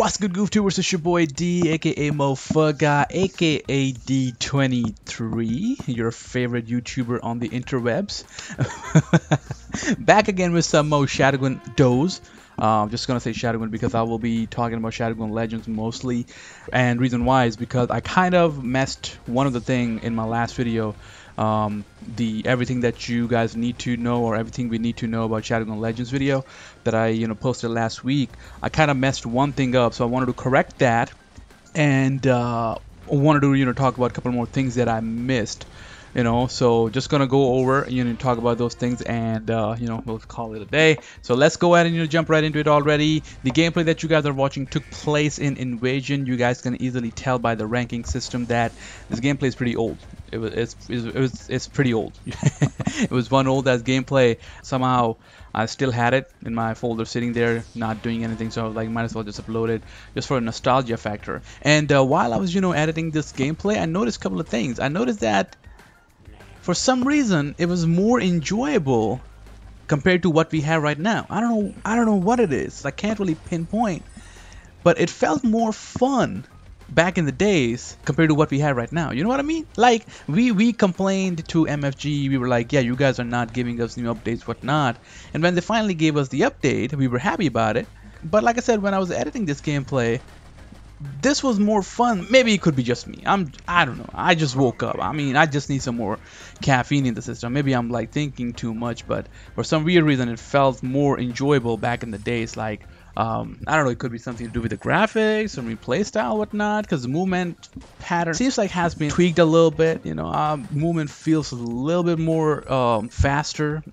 What's good, GoofTubers? It's your boy D, aka Moh'Fuggah, aka D23, your favorite YouTuber on the interwebs. Back again with some more Shadowgun does. Just gonna say Shadowgun because I will be talking about Shadowgun Legends mostly, and reason why is because I kind of messed one of the thing in my last video. The everything that you guys need to know, or everything we need to know about Shadowgun Legends video that I posted last week. I kind of messed one thing up, so I wanted to correct that, and wanted to talk about a couple more things that I missed. So just gonna go over talk about those things, and we'll call it a day. So let's go ahead and jump right into it already. The gameplay that you guys are watching took place in Invasion. You guys can easily tell by the ranking system that this gameplay is pretty old. It's pretty old. It was one old as gameplay. Somehow I still had it in my folder sitting there not doing anything, so I was like, might as well just upload it just for a nostalgia factor. And while I was editing this gameplay, I noticed a couple of things. I noticed that for some reason it was more enjoyable compared to what we have right now. I don't know what it is. I can't really pinpoint, but it felt more fun back in the days compared to what we have right now. You know what I mean? Like we complained to MFG. We were like, yeah, you guys are not giving us new updates, whatnot. And when they finally gave us the update, we were happy about it. But like I said, when I was editing this gameplay, this was more fun. Maybe it could be just me. I don't know. I just woke up. I mean, I just need some more caffeine in the system. Maybe I'm like thinking too much, but for some weird reason it felt more enjoyable back in the days. Like I don't know, it could be something to do with the graphics or replay style, whatnot, because the movement pattern seems like has been tweaked a little bit. Movement feels a little bit more faster.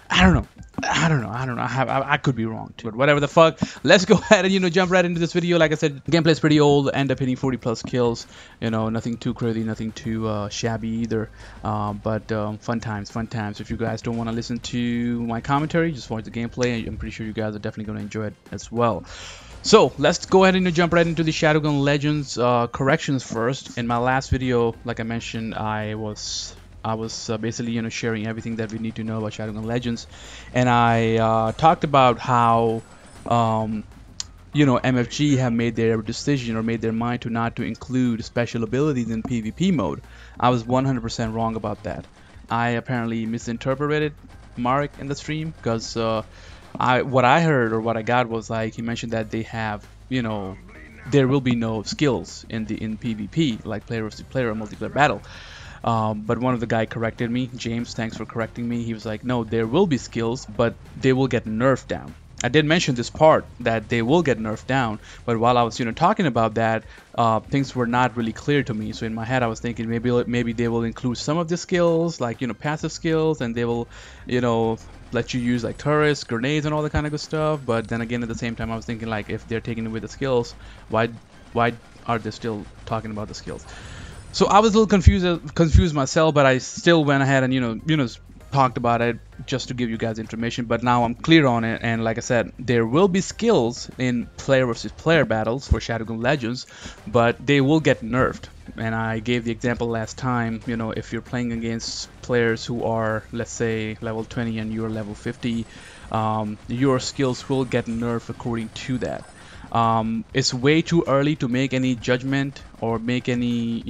I don't know. I could be wrong too, but whatever the fuck. Let's go ahead and jump right into this video. Like I said, gameplay is pretty old. End up hitting 40+ kills. Nothing too crazy, nothing too shabby either. But fun times. If you guys don't want to listen to my commentary, just watch the gameplay. I'm pretty sure you guys are definitely going to enjoy it as well. So let's go ahead and jump right into the Shadowgun Legends corrections first. In my last video, like I mentioned, I was basically sharing everything that we need to know about Shadowgun Legends, and I talked about how MFG have made their decision or made their mind to not to include special abilities in PvP mode. I was 100% wrong about that. I apparently misinterpreted Marek in the stream, because what I heard or what I got was like he mentioned that they have there will be no skills in PvP, like player versus player or multiplayer battle. But one of the guy corrected me. James, thanks for correcting me. He was like, no, there will be skills, but they will get nerfed down. I did mention this part that they will get nerfed down, but while I was talking about that, things were not really clear to me. So in my head I was thinking maybe they will include some of the skills, like passive skills, and they will let you use like turrets, grenades, and all that kind of good stuff. But then again, at the same time, I was thinking, like, if they're taking away the skills, why are they still talking about the skills? So I was a little confused myself, but I still went ahead and talked about it just to give you guys information. But now I'm clear on it, and like I said, there will be skills in player versus player battles for Shadowgun Legends, but they will get nerfed. And I gave the example last time, if you're playing against players who are, let's say, level 20 and you're level 50, your skills will get nerfed according to that. It's way too early to make any judgment or make any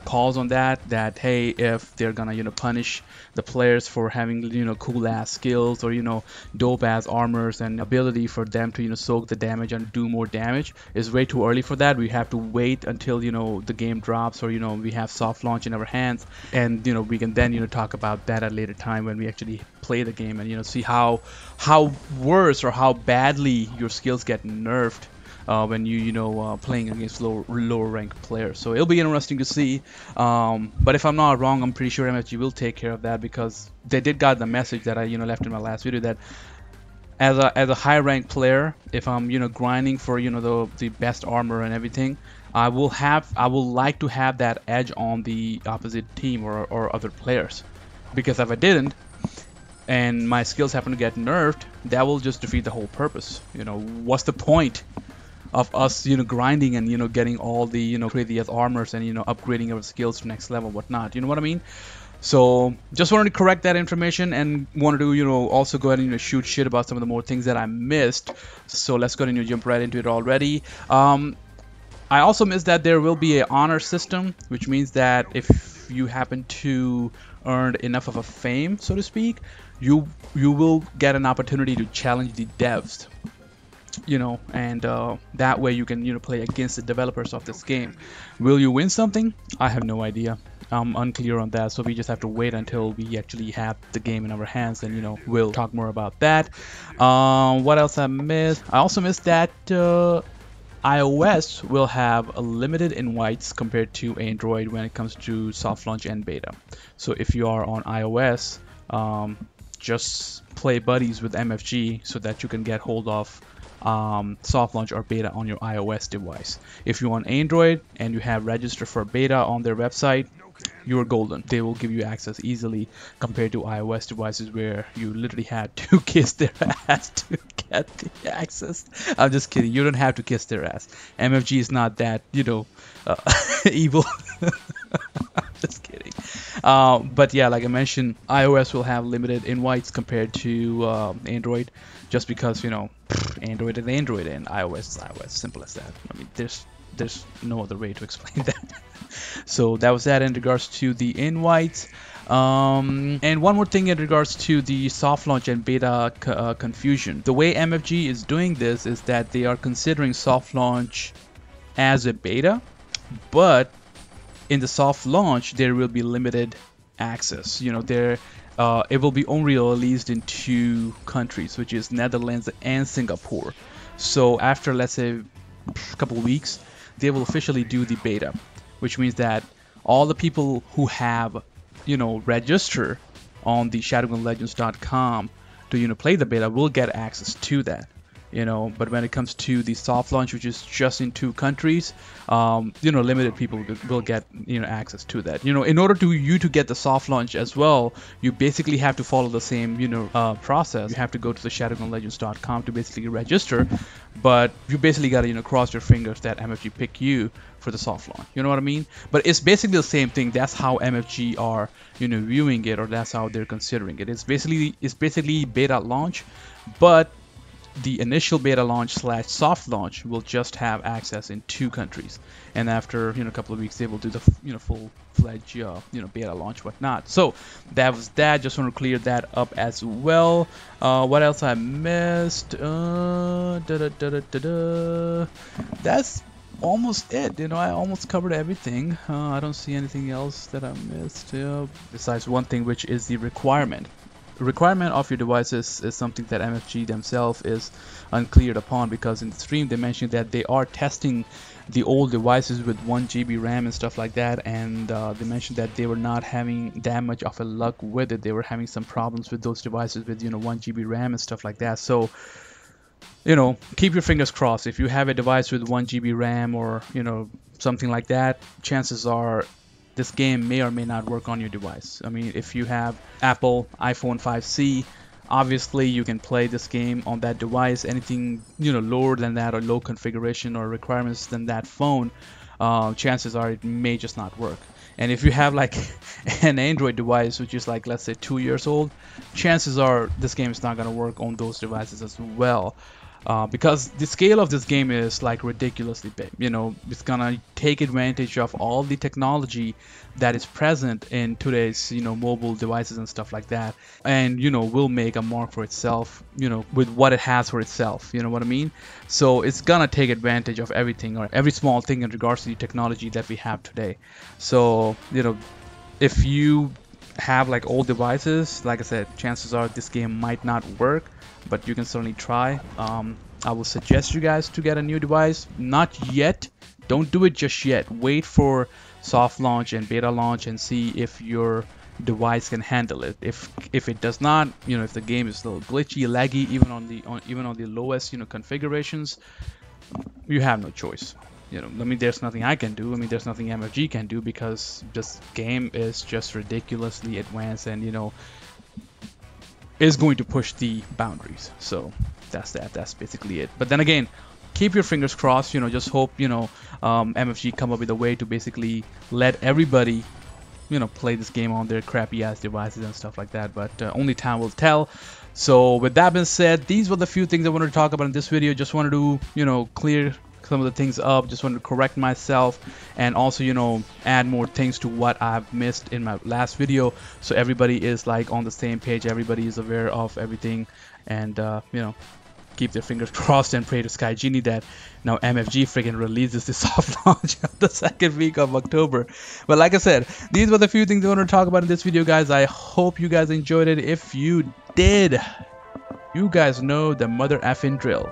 calls on that hey, if they're gonna punish the players for having cool ass skills or dope ass armors and ability for them to soak the damage and do more damage. It's way too early for that. We have to wait until the game drops, or we have soft launch in our hands, and we can then talk about that at a later time when we actually play the game and see how worse or how badly your skills get nerfed when you playing against lower ranked players. So it'll be interesting to see, but if I'm not wrong, I'm pretty sure MFG will take care of that, because they did got the message that I left in my last video, that as a high ranked player, if I'm grinding for the best armor and everything, I will like to have that edge on the opposite team or other players, because if I didn't and my skills happen to get nerfed, that will just defeat the whole purpose. What's the point of us grinding and getting all the crazy ass armors and upgrading our skills to next level, whatnot? You know what I mean? So just wanted to correct that information and wanted to, also go ahead and shoot shit about some of the more things that I missed. So let's go ahead and jump right into it already. I also missed that there will be an honor system, which means that if you happen to earn enough of a fame, so to speak, you will get an opportunity to challenge the devs, and that way you can play against the developers of this game. Will you win something? I have no idea. I'm unclear on that, so we just have to wait until we actually have the game in our hands, and we'll talk more about that. What else I missed? I also missed that iOS will have a limited invites compared to Android when it comes to soft launch and beta. So if you are on iOS, just play buddies with MFG so that you can get hold of soft launch or beta on your iOS device. If you're on Android and you have registered for beta on their website, you're golden. They will give you access easily compared to iOS devices where you literally had to kiss their ass to get the access. I'm just kidding. You don't have to kiss their ass. MFG is not that, evil. Just kidding. But yeah, like I mentioned, iOS will have limited invites compared to Android, just because Android is Android and iOS is iOS. Simple as that. I mean, there's no other way to explain that. So that was that in regards to the invites. And one more thing in regards to the soft launch and beta confusion. The way MFG is doing this is that they are considering soft launch as a beta, but in the soft launch there will be limited access. It will be only released in 2 countries, which is Netherlands and Singapore. So after, let's say, a couple weeks, they will officially do the beta, which means that all the people who have register on the shadowgunlegends.com to play the beta will get access to that. But when it comes to the soft launch, which is just in 2 countries, limited people will get access to that. In order to get the soft launch as well, you basically have to follow the same process. You have to go to the shadowgunlegends.com to basically register, but you basically got to cross your fingers that MFG pick you for the soft launch. You know what I mean? But it's basically the same thing. That's how MFG are viewing it, or that's how they're considering it. It's basically beta launch, but the initial beta launch / soft launch will just have access in 2 countries, and after a couple of weeks they will do the full-fledged beta launch, whatnot. So that was that. Just want to clear that up as well. What else I missed? That's almost it. I almost covered everything. I don't see anything else that I missed besides one thing, which is the requirement of your devices is something that MFG themselves is uncleared upon, because in the stream they mentioned that they are testing the old devices with 1 GB RAM and stuff like that, and they mentioned that they were not having that much of a luck with it. They were having some problems with those devices with 1 GB RAM and stuff like that. So keep your fingers crossed. If you have a device with 1 GB RAM or something like that, chances are this game may or may not work on your device. I mean, if you have Apple iPhone 5C, obviously you can play this game on that device. Anything lower than that, or low configuration or requirements than that phone, chances are it may just not work. And if you have like an Android device which is like, let's say, 2 years old, chances are this game is not going to work on those devices as well. Because the scale of this game is like ridiculously big. It's gonna take advantage of all the technology that is present in today's mobile devices and stuff like that, and will make a mark for itself with what it has for itself. You know what I mean? So it's gonna take advantage of everything, or every small thing in regards to the technology that we have today. So if you have like old devices, like I said, chances are this game might not work, but you can certainly try. I will suggest you guys to get a new device. Not yet. Don't do it just yet. Wait for soft launch and beta launch and see if your device can handle it. If it does not, if the game is a little glitchy, laggy, even on the lowest configurations, you have no choice. There's nothing I can do. There's nothing MFG can do, because this game is just ridiculously advanced and is going to push the boundaries. So that's that. That's basically it. But then again, keep your fingers crossed. Just hope MFG come up with a way to basically let everybody play this game on their crappy ass devices and stuff like that, but only time will tell. So with that being said, these were the few things I wanted to talk about in this video. Just wanted to clear some of the things up, just wanted to correct myself, and also add more things to what I've missed in my last video, so everybody is like on the same page, everybody is aware of everything, and keep their fingers crossed and pray to Sky Genie that now MFG freaking releases the soft launch of the second week of October. But like I said, these were the few things I wanted to talk about in this video, guys. I hope you guys enjoyed it. If you did, you guys know the mother effing drill.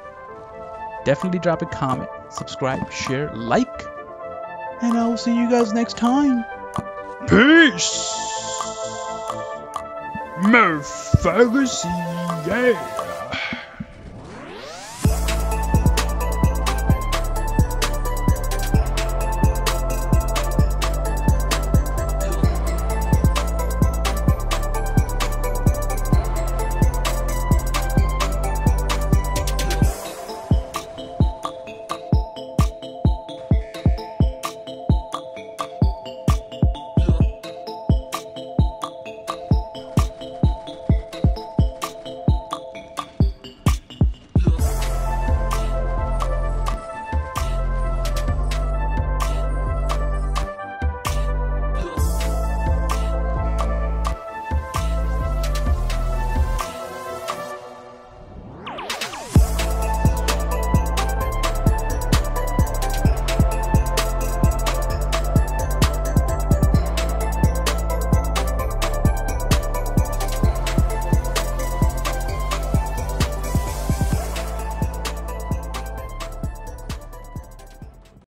Definitely drop a comment, subscribe, share, like, and I will see you guys next time. Peace! Moh'Fuggah, yeah!